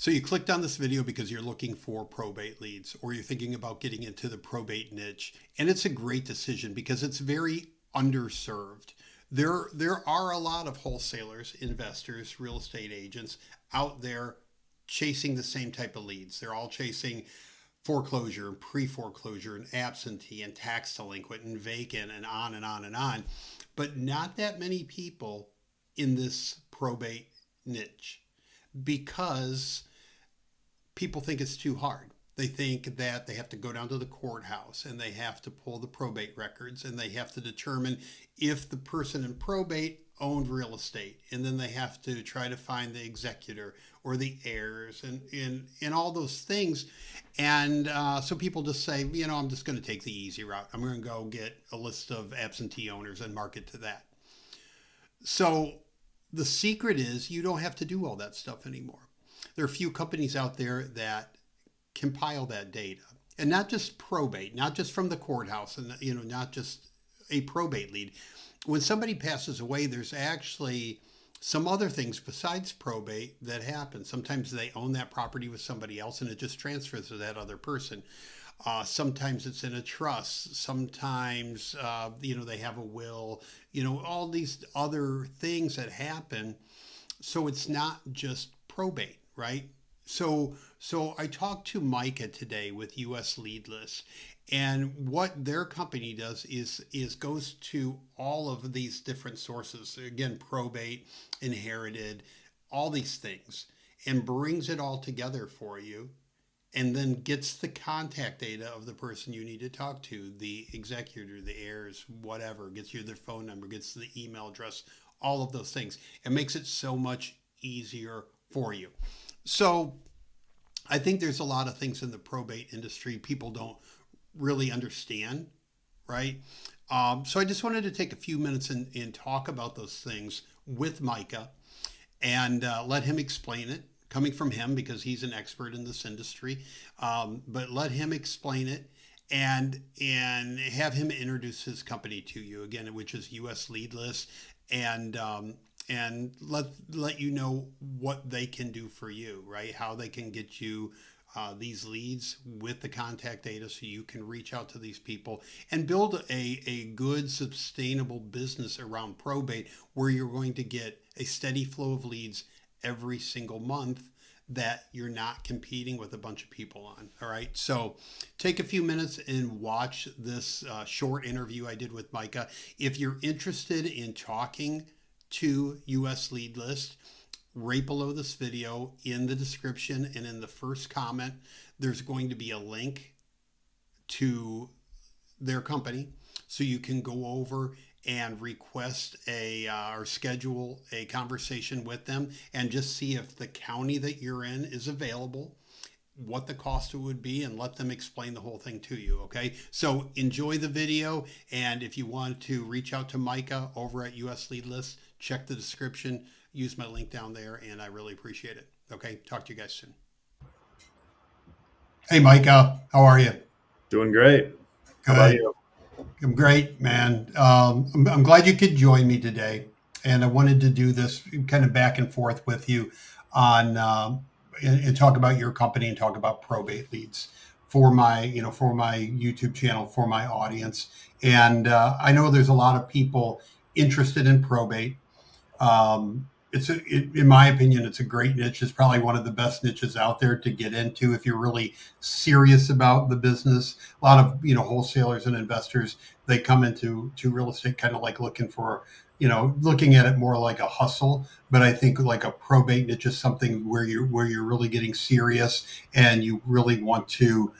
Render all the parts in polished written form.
So you clicked on this video because you're looking for probate leads or you're thinking about getting into the probate niche. And it's a great decision because it's very underserved. There are a lot of wholesalers, investors, real estate agents out there chasing the same type of leads. They're all chasing foreclosure and pre-foreclosure and absentee and tax delinquent and vacant and on and on and on. But not that many people in this probate niche because people think it's too hard. They think that they have to go down to the courthouse and they have to pull the probate records and they have to determine if the person in probate owned real estate. And then they have to try to find the executor or the heirs and all those things. And so people just say, I'm just going to take the easy route. I'm going to go get a list of absentee owners and market to that. So the secret is you don't have to do all that stuff anymore. There are a few companies out there that compile that data, and not just probate, not just from the courthouse, and not just a probate lead. When somebody passes away, there's actually some other things besides probate that happen. Sometimes they own that property with somebody else, and it just transfers to that other person. Sometimes it's in a trust. Sometimes they have a will. All these other things that happen. So it's not just probate. Right? So I talked to Micah today with US Lead List, and what their company does is goes to all of these different sources, again, probate, inherited, all these things, and brings it all together for you, and then gets the contact data of the person you need to talk to, the executor, the heirs, whatever, gets you their phone number, gets the email address, all of those things. It makes it so much easier for you. So I think there's a lot of things in the probate industry people don't really understand, right? So I just wanted to take a few minutes and talk about those things with Micah and let him explain it, coming from him because he's an expert in this industry. But let him explain it and have him introduce his company to you again, which is US Lead List, and let you know what they can do for you, right? How they can get you these leads with the contact data so you can reach out to these people and build a good, sustainable business around probate where you're going to get a steady flow of leads every single month that you're not competing with a bunch of people on. All right. So take a few minutes and watch this short interview I did with Micah. If you're interested in talking to US Lead List, right below this video in the description and in the first comment, there's going to be a link to their company so you can go over and request or schedule a conversation with them and just see if the county that you're in is available, what the cost would be, and let them explain the whole thing to you. Okay. So enjoy the video. And if you want to reach out to Micah over at US Lead List, check the description, use my link down there, and I really appreciate it. Okay. Talk to you guys soon. Hey, Micah, how are you? Doing great. How about you? I'm great, man. I'm glad you could join me today. And I wanted to do this kind of back and forth with you on, and talk about your company and talk about probate leads for my YouTube channel, for my audience. And I know there's a lot of people interested in probate. In my opinion, it's a great niche. It's probably one of the best niches out there to get into if you're really serious about the business. A lot of wholesalers and investors, they come into real estate kind of like looking at it more like a hustle. But I think like a probate niche is something where you're really getting serious and you really want to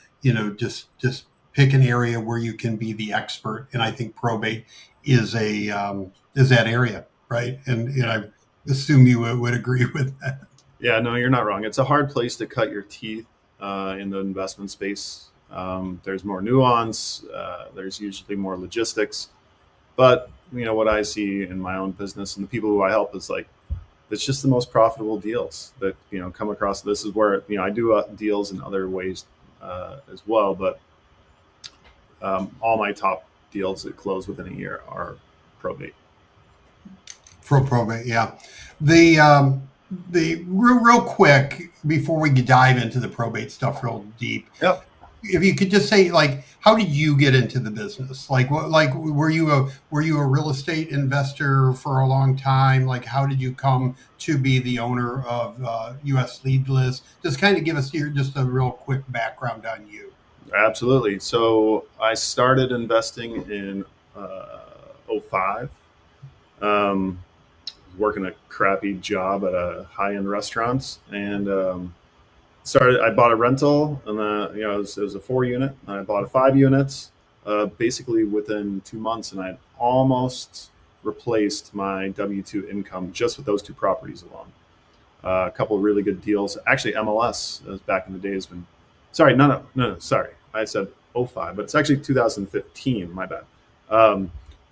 just pick an area where you can be the expert. And I think probate is that area, right? And I assume you would agree with that. Yeah, no, you're not wrong. It's a hard place to cut your teeth in the investment space. There's more nuance. There's usually more logistics. But what I see in my own business and the people who I help is like, it's just the most profitable deals that come across. This is where I do deals in other ways as well, but all my top deals that close within a year are probate. For probate, yeah. The the real quick before we dive into the probate stuff real deep, Yep. if you could just say, like, how did you get into the business? Like, what, like, were you a real estate investor for a long time? Like, how did you come to be the owner of U.S. Lead List? Just kind of give us your just a real quick background on you. Absolutely. So I started investing in '05. Um, Working a crappy job at a high-end restaurant, and started. I bought a rental, and it was a 4 unit. And I bought a 5 units, basically within 2 months, and I had almost replaced my W-2 income just with those two properties alone. A couple of really good deals. Actually, MLS back in the days when, sorry, no, sorry, I said '05, but it's actually 2015. My bad.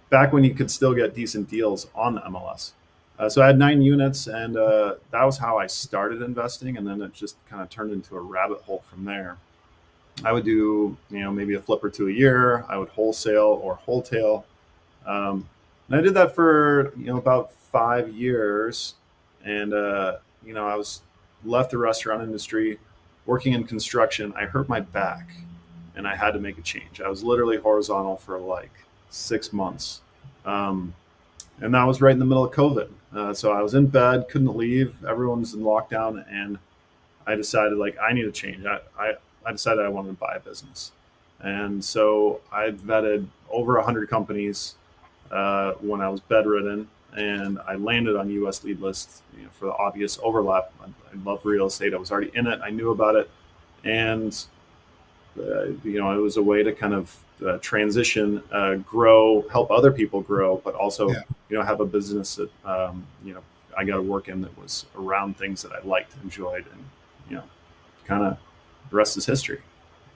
Back when you could still get decent deals on the MLS. So I had 9 units, and that was how I started investing, and then it just kind of turned into a rabbit hole from there. I would do, maybe a flip or two a year. I would wholesale or wholetail, and I did that for about 5 years, and I was left the restaurant industry, working in construction. I hurt my back, and I had to make a change. I was literally horizontal for like 6 months. And that was right in the middle of COVID. So I was in bed, couldn't leave. Everyone's in lockdown, and I decided like I need to change. I decided I wanted to buy a business, and so I vetted over 100 companies when I was bedridden, and I landed on U.S. Lead List for the obvious overlap. I love real estate. I was already in it. I knew about it, and it was a way to kind of transition, grow, help other people grow, but also, have a business that, I got to work in that was around things that I liked, enjoyed, and, kind of the rest is history.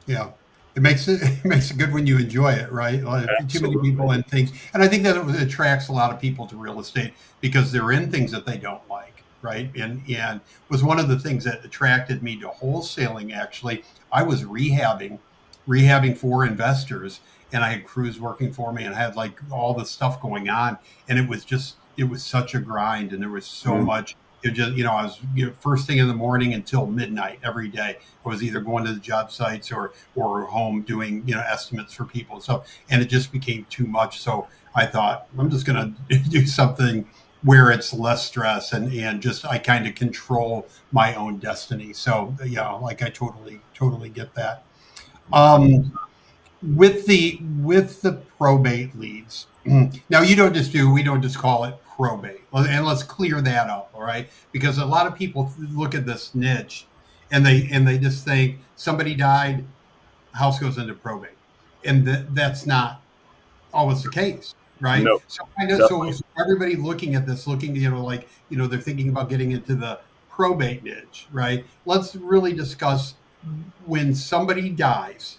Yeah. It makes it good when you enjoy it, right? Like, too many people and things. And I think that it attracts a lot of people to real estate because they're in things that they don't like, right? And was one of the things that attracted me to wholesaling. Actually, I was rehabbing for investors, and I had crews working for me, and I had like all this stuff going on, and it was such a grind, and there was so much. It just, I was, first thing in the morning until midnight every day. I was either going to the job sites or home doing, estimates for people. So, and it just became too much. So I thought, I'm just going to do something where it's less stress, and just, I kind of control my own destiny. So, like I totally get that. Um, with the probate leads, now we don't just call it probate, and let's clear that up, all right? Because a lot of people look at this niche, and they just think somebody died, house goes into probate, and that's not always the case, right? No, So so everybody looking at this, looking, like, they're thinking about getting into the probate niche, right? Let's really discuss when somebody dies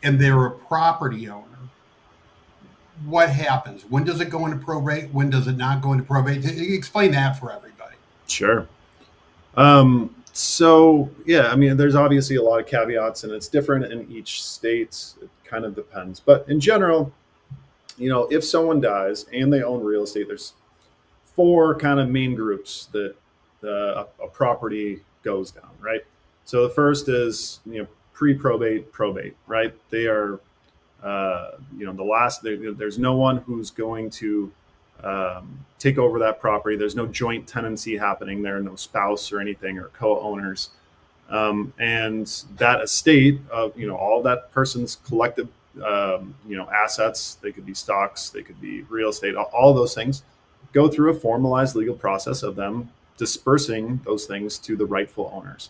and they're a property owner, what happens? When does it go into probate? When does it not go into probate? Explain that for everybody. sure. So yeah, I mean, there's obviously a lot of caveats, and it's different in each state. It kind of depends, but in general, if someone dies and they own real estate, there's four kind of main groups that a property goes down, right? So the first is pre-probate, probate, right? They are the last. There's no one who's going to take over that property. There's no joint tenancy happening there, no spouse or anything or co-owners, and that estate of all that person's collective assets. They could be stocks, they could be real estate, all those things go through a formalized legal process of them dispersing those things to the rightful owners.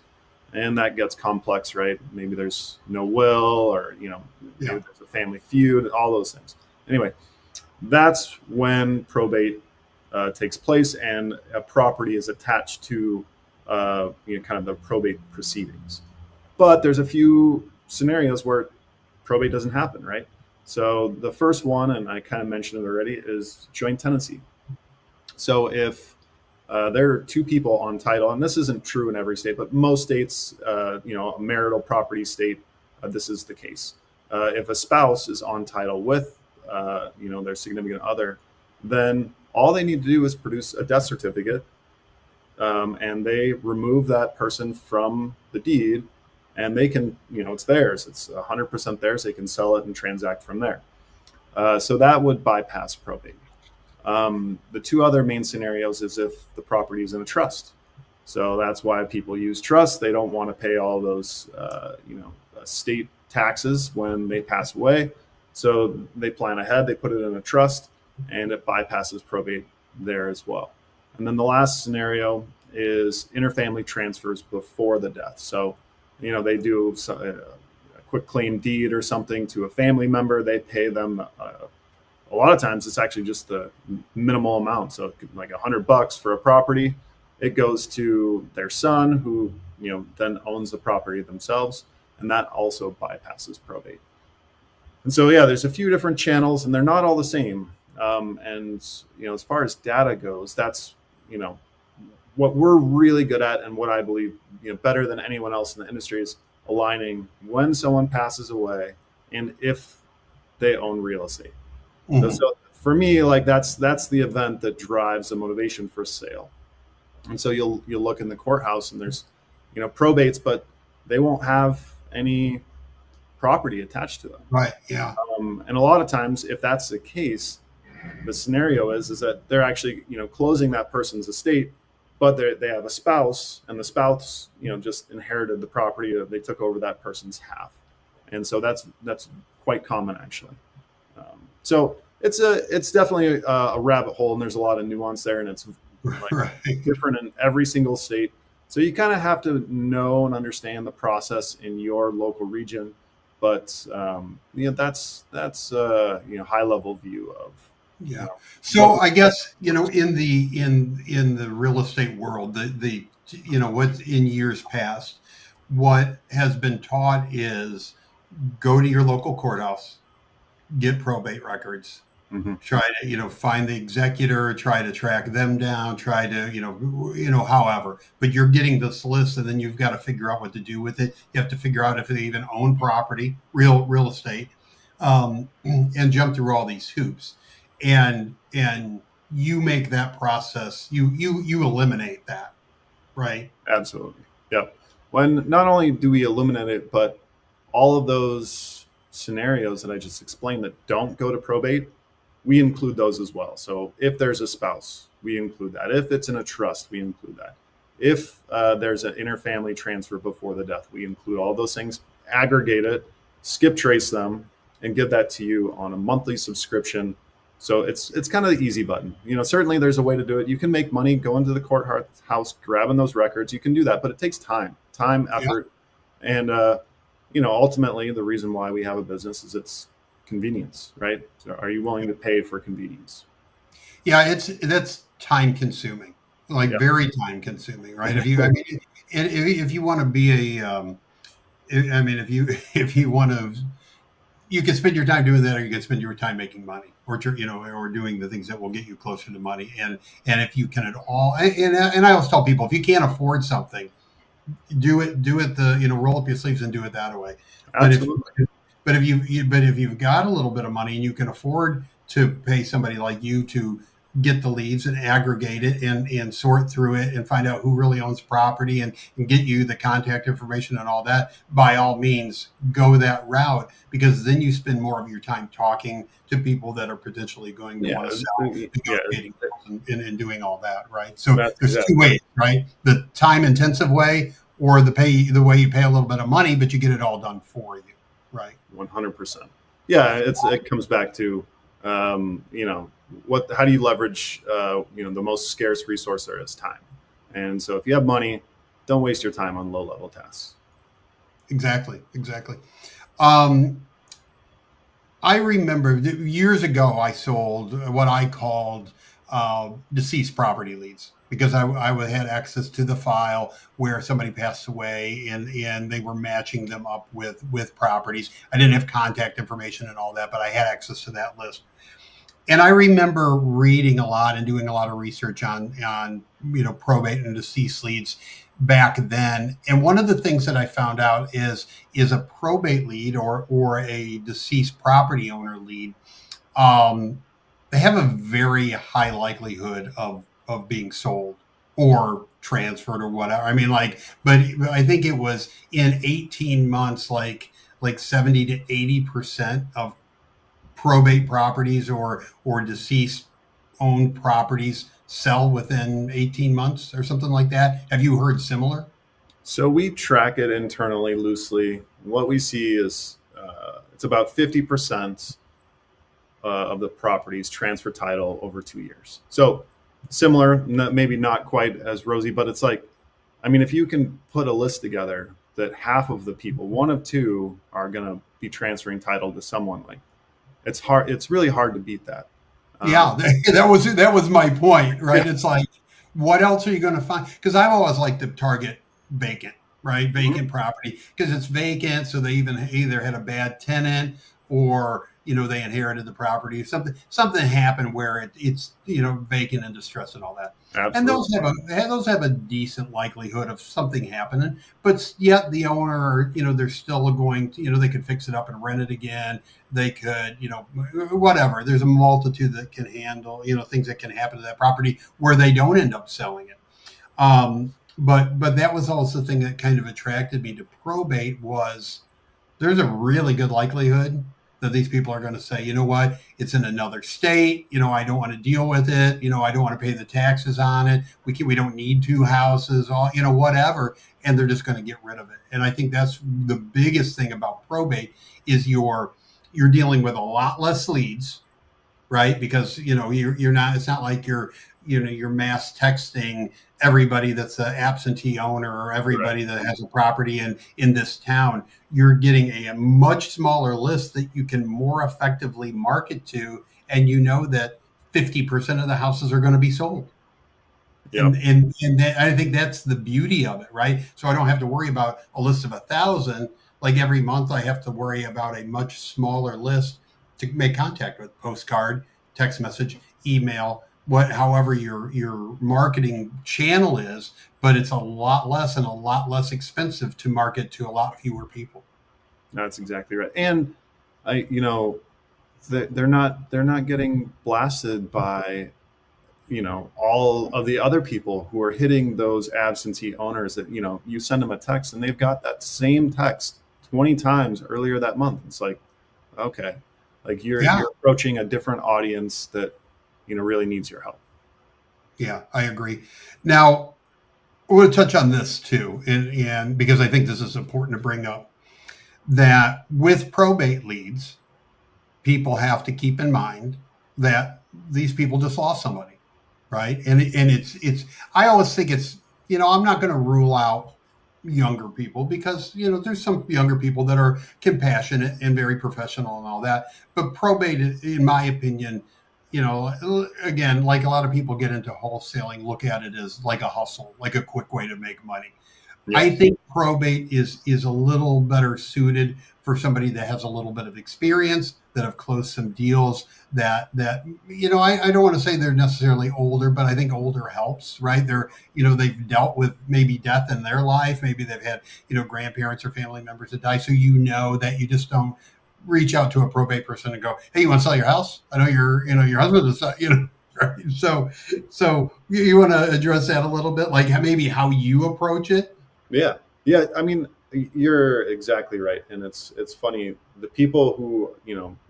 And that gets complex, right? Maybe there's no will, or maybe there's a family feud, all those things. Anyway, that's when probate takes place, and a property is attached to kind of the probate proceedings. But there's a few scenarios where probate doesn't happen, right? So the first one, and I kind of mentioned it already, is joint tenancy. So if there are two people on title, and this isn't true in every state, but most states, a marital property state, this is the case. If a spouse is on title with, their significant other, then all they need to do is produce a death certificate, and they remove that person from the deed, and they can, it's theirs. It's 100% theirs. They can sell it and transact from there. So that would bypass probate. The two other main scenarios is if the property is in a trust. So that's why people use trusts. They don't want to pay all those, state taxes when they pass away. So they plan ahead. They put it in a trust, and it bypasses probate there as well. And then the last scenario is interfamily transfers before the death. So, they do a quick claim deed or something to a family member. They pay them. A lot of times it's actually just the minimal amount. So like $100 for a property, it goes to their son, who, then owns the property themselves. And that also bypasses probate. And so, there's a few different channels, and they're not all the same. And, as far as data goes, that's, what we're really good at, and what I believe, better than anyone else in the industry, is aligning when someone passes away and if they own real estate. Mm-hmm. So for me, like that's the event that drives the motivation for sale. And so you'll look in the courthouse, and there's, probates, but they won't have any property attached to them. Right. Yeah. And a lot of times, if that's the case, the scenario is that they're actually, closing that person's estate, but they have a spouse, and the spouse, just inherited the property. They took over that person's half. And so that's quite common, actually. So it's definitely a rabbit hole, and there's a lot of nuance there, and it's different in every single state. So you kind of have to know and understand the process in your local region. But that's high level view of. Yeah. So I guess, in the real estate world, the what's in years past, what has been taught is go to your local courthouse, get probate records, mm-hmm. Try to, find the executor, try to track them down, try to, however, but you're getting this list, and then you've got to figure out what to do with it. You have to figure out if they even own property, real estate, and jump through all these hoops. And you make that process, you eliminate that, right? Absolutely. Yep. When not only do we eliminate it, but all of those scenarios that I just explained that don't go to probate, we include those as well. So if there's a spouse, we include that. If it's in a trust, we include that. If there's an interfamily transfer before the death, we include all those things, aggregate it, skip trace them, and give that to you on a monthly subscription. So it's kind of the easy button. Certainly there's a way to do it. You can make money going to the courthouse, grabbing those records. You can do that, but it takes time, effort. Yeah. And, ultimately the reason why we have a business is it's convenience, right? So are you willing to pay for convenience? Yeah, that's time consuming, very time consuming, right? If you want to be if you want to, you can spend your time doing that, or you can spend your time making money, or doing the things that will get you closer to money. And if you can at all, and I always tell people, if you can't afford something, do it roll up your sleeves and do it that way. Absolutely. But if you've got a little bit of money and you can afford to pay somebody like you to get the leads and aggregate it and sort through it and find out who really owns property and get you the contact information and all that, by all means, go that route, because then you spend more of your time talking to people that are potentially going to want to sell, negotiating and doing all that, right? So there's two ways, right? The time intensive way, or the way you pay a little bit of money, but you get it all done for you, right? 100%. Yeah, it comes back to, how do you leverage, the most scarce resource there is, time. And so if you have money, don't waste your time on low level tasks. Exactly. I remember years ago, I sold what I called deceased property leads, because I had access to the file where somebody passed away, and they were matching them up with properties. I didn't have contact information and all that, but I had access to that list. And I remember reading a lot and doing a lot of research on probate and deceased leads back then. And one of the things that I found out is a probate lead or a deceased property owner lead, they have a very high likelihood of being sold or transferred or whatever. I mean, but I think it was in 18 months, like 70 to 80% of probate properties or deceased owned properties sell within 18 months or something like that. Have you heard similar? So we track it internally loosely. What we see is it's about 50% of the properties transfer title over 2 years. So similar, maybe not quite as rosy, but it's like, I mean, if you can put a list together that half of the people, one of two, are going to be transferring title to someone, like it's hard. It's really hard to beat that. Yeah, Um, that was my point, right? yeah. It's like, what else are you going to find? Because I've always liked to target vacant, right? Mhm. Vacant property because it's vacant, so they even either had a bad tenant or they inherited the property. Something happened where it's vacant and distress and all that. And Absolutely. those have a decent likelihood of something happening, but yet the owner, they're still going to, they could fix it up and rent it again. They could, whatever. There's a multitude that can handle, things that can happen to that property where they don't end up selling it. But that was also the thing that kind of attracted me to probate was there's a really good likelihood that these people are going to say, you know what, it's in another state. I don't want to deal with it. I don't want to pay the taxes on it. We don't need two houses, all whatever, and they're just going to get rid of it. And I think that's the biggest thing about probate is you're dealing with a lot less leads, right? Because you're not. It's not like you're mass texting everybody that's an absentee owner or Right. everybody that has a property in this town. You're getting a much smaller list that you can more effectively market to, and that 50% of the houses are going to be sold. Yep. I think that's the beauty of it, right? So I don't have to worry about a list of 1,000. Like every month, I have to worry about a much smaller list to make contact with: postcard, text message, email, however your marketing channel is. But it's a lot less and a lot less expensive to market to a lot fewer people. That's exactly right. And I, they're not getting blasted by all of the other people who are hitting those absentee owners that you send them a text and they've got that same text 20 times earlier that month. It's like, okay, like Yeah, you're approaching a different audience that really needs your help. yeah, I agree. Now, I want to touch on this too, and because I think this is important to bring up that with probate leads, people have to keep in mind that these people just lost somebody, right? And it's I always think it's I'm not going to rule out younger people because there's some younger people that are compassionate and very professional and all that, but probate, in my opinion, again, like a lot of people get into wholesaling, look at it as like a hustle, like a quick way to make money. Yep. I think probate is a little better suited for somebody that has a little bit of experience, that have closed some deals. I don't want to say they're necessarily older, but I think older helps, right? They've dealt with maybe death in their life, maybe they've had grandparents or family members that die, so that you just don't reach out to a probate person and go, "Hey, you want to sell your house? I know your husband is right." So you want to address that a little bit, like maybe how you approach it. Yeah. Yeah. I mean, you're exactly right. And it's funny. The people who,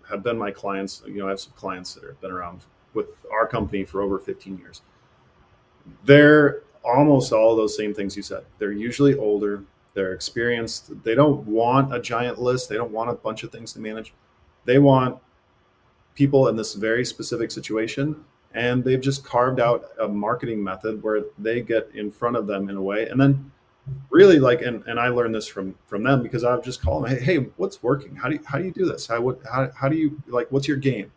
have been my clients, I have some clients that have been around with our company for over 15 years. They're almost all those same things you said. They're usually older, they're experienced. They don't want a giant list. They don't want a bunch of things to manage. They want people in this very specific situation. And they've just carved out a marketing method where they get in front of them in a way. And then really like and I learned this from them because I would just call them, hey, what's working, how do you do this, how do you, like, what's your game?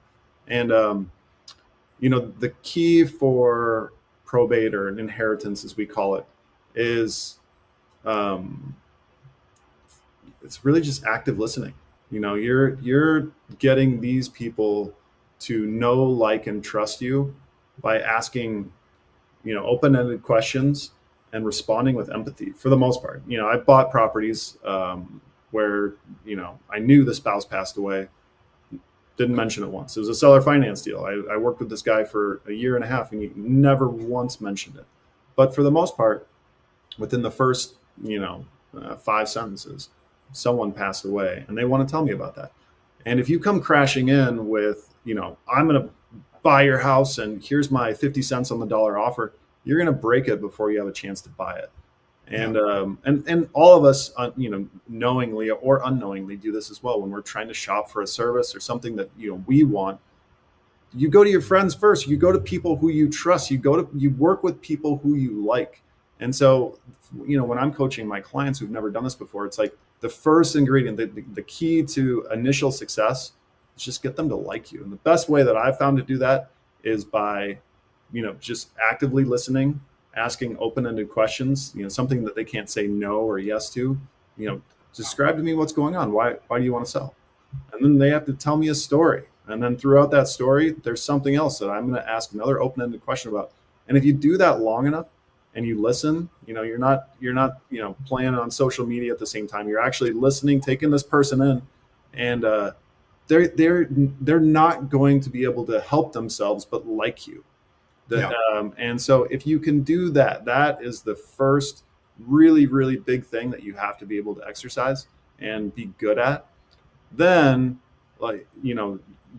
And the key for probate, or an inheritance as we call it, is um, it's really just active listening. You're getting these people to know, like, and trust you by asking open-ended questions and responding with empathy for the most part. I bought properties where I knew the spouse passed away, didn't mention it once. It was a seller finance deal. I worked with this guy for a year and a half and he never once mentioned it. But for the most part, within the first, 5 sentences, someone passed away and they want to tell me about that. And if you come crashing in with, I'm going to buy your house and here's my 50 cents on the dollar offer, you're going to break it before you have a chance to buy it. And and all of us, knowingly or unknowingly, do this as well when we're trying to shop for a service or something that we want. You go to your friends first. You go to people who you trust. You work with people who you like. And so, when I'm coaching my clients who've never done this before, it's like the first ingredient, the key to initial success is just get them to like you. And the best way that I've found to do that is by, just actively listening, asking open-ended questions, something that they can't say no or yes to, describe to me what's going on. Why do you want to sell? And then they have to tell me a story. And then throughout that story, there's something else that I'm going to ask another open-ended question about. And if you do that long enough and you listen, you're not playing on social media at the same time. You're actually listening, taking this person in, and they're not going to be able to help themselves but like you. And so if you can do that, that is the first really, really big thing that you have to be able to exercise and be good at. Then,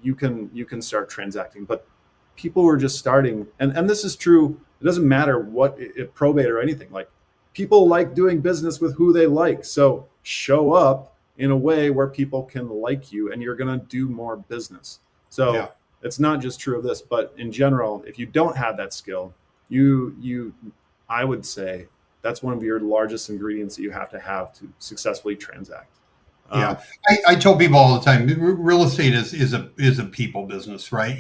you can start transacting. But people who are just starting, and this is true, it doesn't matter what probate or anything. Like, people like doing business with who they like. So show up in a way where people can like you and you're going to do more business. So it's not just true of this, but in general, if you don't have that skill, I would say that's one of your largest ingredients that you have to successfully transact. I tell people all the time, real estate is a people business, right?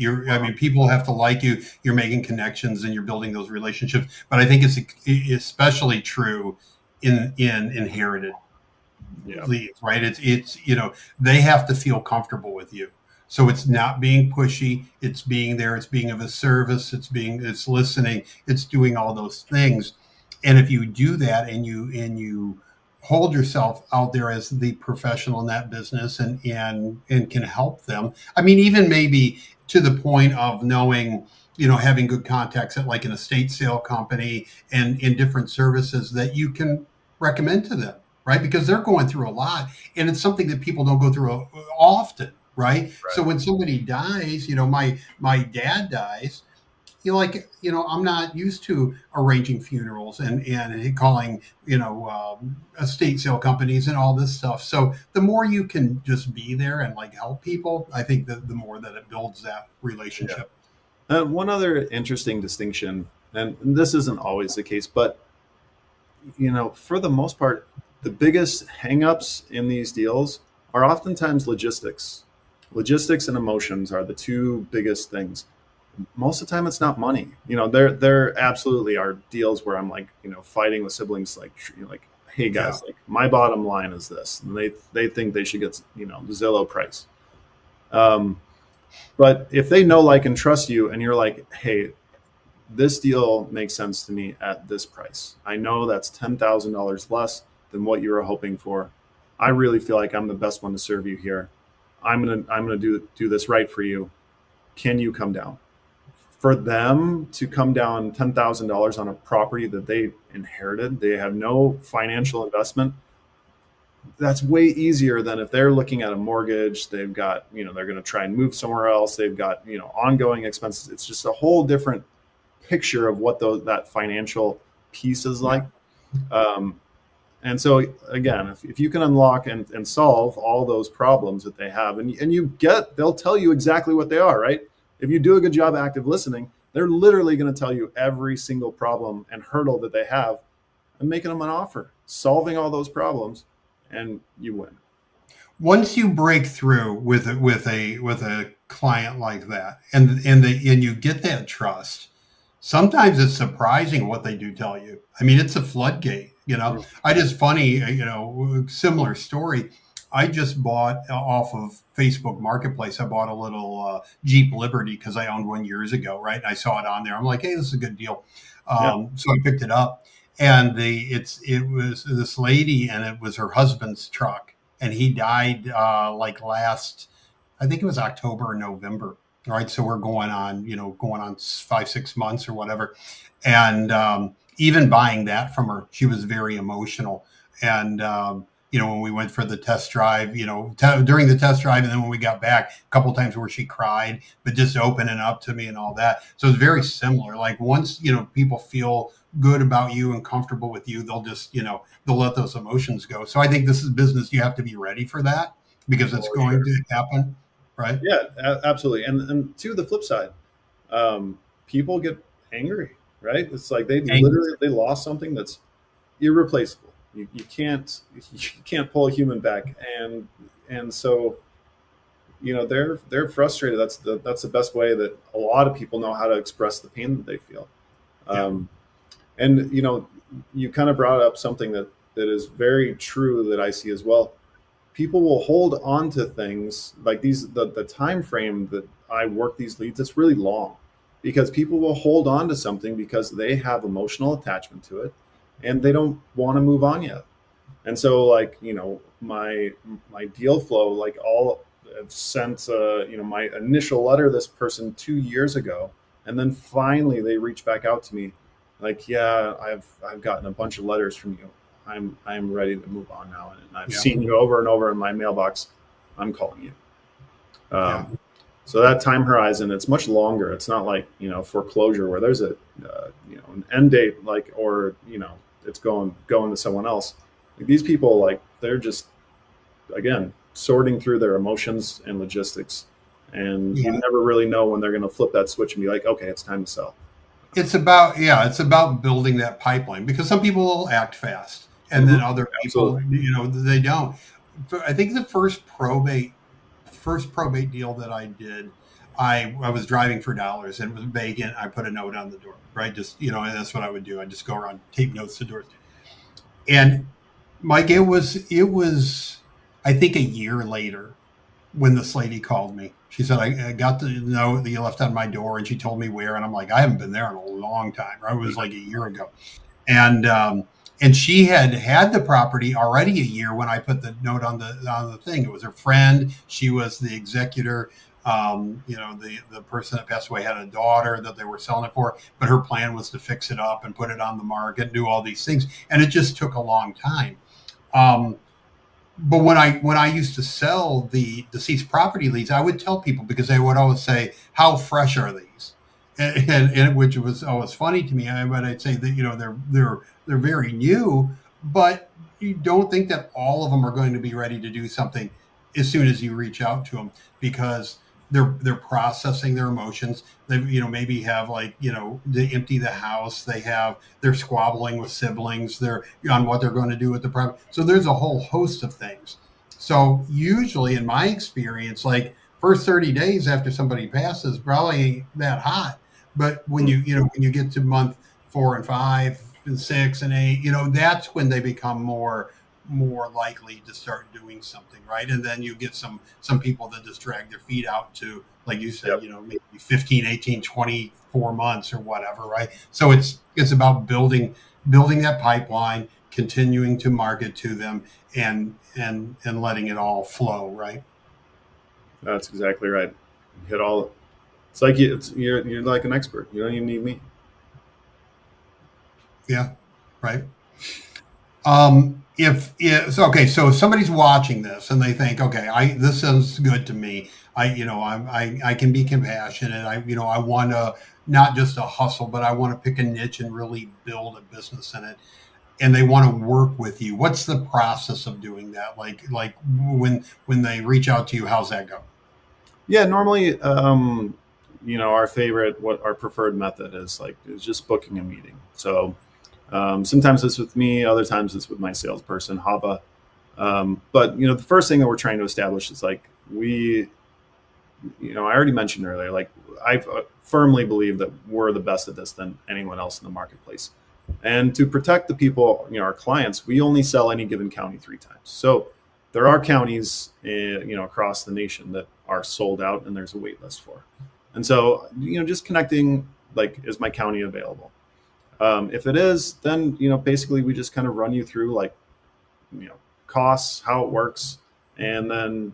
People have to like you. You're making connections and you're building those relationships. But I think it's especially true in inherited leads, right? It's they have to feel comfortable with you. So it's not being pushy. It's being there. It's being of a service. It's listening. It's doing all those things. And if you do that and you hold yourself out there as the professional in that business and can help them. I mean, even maybe to the point of knowing, having good contacts at like an estate sale company and in different services that you can recommend to them, right? Because they're going through a lot and it's something that people don't go through often, right? So when somebody dies, my dad dies, I'm not used to arranging funerals and calling, estate sale companies and all this stuff. So the more you can just be there and help people, I think that the more that it builds that relationship. One other interesting distinction, and this isn't always the case, but, for the most part, the biggest hangups in these deals are oftentimes logistics. Logistics and emotions are the two biggest things. Most of the time it's not money. There absolutely are deals where I'm fighting with siblings, hey guys, my bottom line is this, and they think they should get the Zillow price. But if they know, like, and trust you, and you're like, hey, this deal makes sense to me at this price. I know that's $10,000 less than what you were hoping for. I really feel like I'm the best one to serve you here. I'm gonna do this right for you. Can you come down? For them to come down $10,000 on a property that they inherited, they have no financial investment. That's way easier than if they're looking at a mortgage. They've got, they're going to try and move somewhere else. They've got, ongoing expenses. It's just a whole different picture of what that financial piece is like. And so again, if you can unlock and solve all those problems that they have, and they'll tell you exactly what they are, right? If you do a good job active listening, they're literally going to tell you every single problem and hurdle that they have and making them an offer, solving all those problems, and you win. Once you break through with a client like that and you get that trust, sometimes it's surprising what they do tell you. I mean, it's a floodgate, similar story. I just bought off of Facebook Marketplace. I bought a little Jeep Liberty because I owned one years ago, right? And I saw it on there. I'm like, hey, this is a good deal. So I picked it up, and it was this lady, and it was her husband's truck, and he died last, I think it was October or November. All right, so we're going on 5-6 months or whatever, and even buying that from her, she was very emotional. And, when we went for the test drive, during the test drive, and then when we got back, a couple times where she cried, but just opening up to me and all that. So it's very similar. Like once, people feel good about you and comfortable with you, they'll just, they'll let those emotions go. So I think this is business. You have to be ready for that because it's For going sure. to happen. Right. Yeah, absolutely. And to the flip side, people get angry, right? It's like they Angry. literally they lost something that's irreplaceable. You can't you can't pull a human back, and so they're frustrated. That's the best way that a lot of people know how to express the pain that they feel. Yeah. Um, and you kind of brought up something that is very true that I see as well. People will hold on to things like these. The time frame that I work these leads, it's really long because people will hold on to something because they have emotional attachment to it and they don't want to move on yet. And so like my deal flow, like all I've sent my initial letter to this person 2 years ago, and then finally they reach back out to me like, yeah, I've gotten a bunch of letters from you. I'm ready to move on now, and I've Yeah. seen you over and over in my mailbox. I'm calling you. Yeah. So that time horizon, it's much longer. It's not like foreclosure where there's a an end date, like, or it's going to someone else. Like these people, like they're just again sorting through their emotions and logistics, and you Yeah. never really know when they're going to flip that switch and be like, okay, it's time to sell. It's about building that pipeline because some people will act fast and then other people, Absolutely. they don't. I think the first probate deal that I did, I was driving for dollars and it was vacant. I put a note on the door, right? Just, and that's what I would do. I just go around, tape notes to doors. And Mike, it was I think a year later when this lady called me. She said, I got the note that you left on my door, and she told me where. And I'm like, I haven't been there in a long time. Right? It was like a year ago. And she had the property already a year when I put the note on the thing. It was her friend. She was the executor. The person that passed away had a daughter that they were selling it for, but her plan was to fix it up and put it on the market, do all these things, and it just took a long time. Um, but when I used to sell the deceased property leads, I would tell people because they would always say, "How fresh are these?" And which was always funny to me. But I'd say that they're very new, but you don't think that all of them are going to be ready to do something as soon as you reach out to them because they're processing their emotions. They maybe have like they empty the house. They're squabbling with siblings. They're on what they're going to do with the property. So there's a whole host of things. So usually, in my experience, like first 30 days after somebody passes, probably ain't that hot. But when you get to month 4 and 5 and 6 and 8, that's when they become more likely to start doing something, right? And then you get some people that just drag their feet out to, like you said, Yep. maybe 15, 18, 24 months or whatever, right? So it's about building that pipeline, continuing to market to them, and letting it all flow, right? That's exactly right. You hit all. It's like you're like an expert. You don't even need me. Yeah, right. If so, okay, so if somebody's watching this and they think, okay, this sounds good to me. I can be compassionate. I want to not just a hustle, but I want to pick a niche and really build a business in it. And they want to work with you. What's the process of doing that? Like when they reach out to you, how's that go? Yeah, normally, what our preferred method is just booking a meeting. So sometimes it's with me, other times it's with my salesperson, Hava. But the first thing that we're trying to establish is like I already mentioned earlier, like I firmly believe that we're the best at this than anyone else in the marketplace. And to protect the people, our clients, we only sell any given county 3 times. So there are counties, across the nation that are sold out and there's a wait list for. And so, just connecting, like, is my county available? If it is, then, basically we just kind of run you through like, costs, how it works, and then,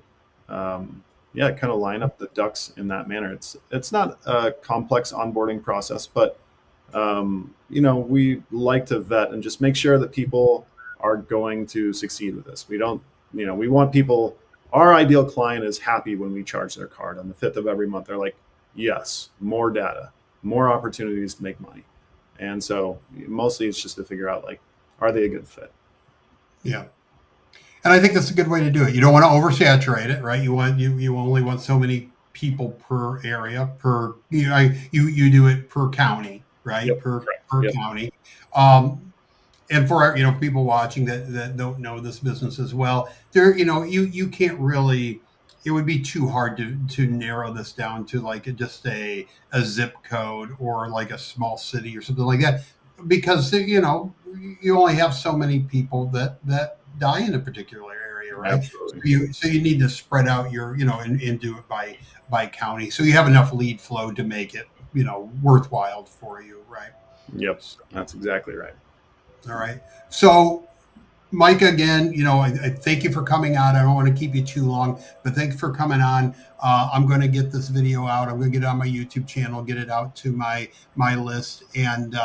yeah, kind of line up the ducks in that manner. It's not a complex onboarding process, but We like to vet and just make sure that people are going to succeed with this. We don't, we want people, our ideal client is happy when we charge their card on the 5th of every month. They're like, yes, more data, more opportunities to make money. And so mostly it's just to figure out, like, are they a good fit? Yeah. And I think that's a good way to do it. You don't want to oversaturate it, right? You only want so many people per area, you do it per county, right? Yep. Per Yep. county. And for people watching that don't know this business as well, you can't really. It would be too hard to narrow this down to like just a zip code or like a small city or something like that, because you only have so many people that die in a particular area, right? Absolutely. So you need to spread out your and do it by county, so you have enough lead flow to make it worthwhile for you, right? Yep, that's exactly right. All right. So, Micah, again, I thank you for coming on. I don't want to keep you too long, but thanks for coming on. I'm going to get this video out. I'm going to get it on my YouTube channel, get it out to my list. And,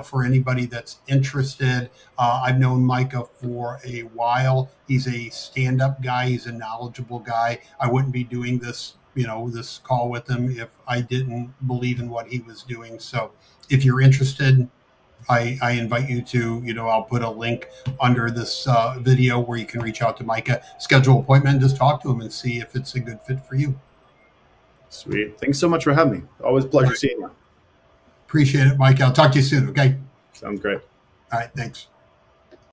for anybody that's interested, I've known Micah for a while. He's a stand-up guy. He's a knowledgeable guy. I wouldn't be doing this, this call with him if I didn't believe in what he was doing. So if you're interested, I invite you to, I'll put a link under this video where you can reach out to Micah, schedule an appointment, and just talk to him and see if it's a good fit for you. Sweet. Thanks so much for having me. Always a pleasure seeing you. Appreciate it, Mike. I'll talk to you soon. Okay. Sounds great. All right. Thanks.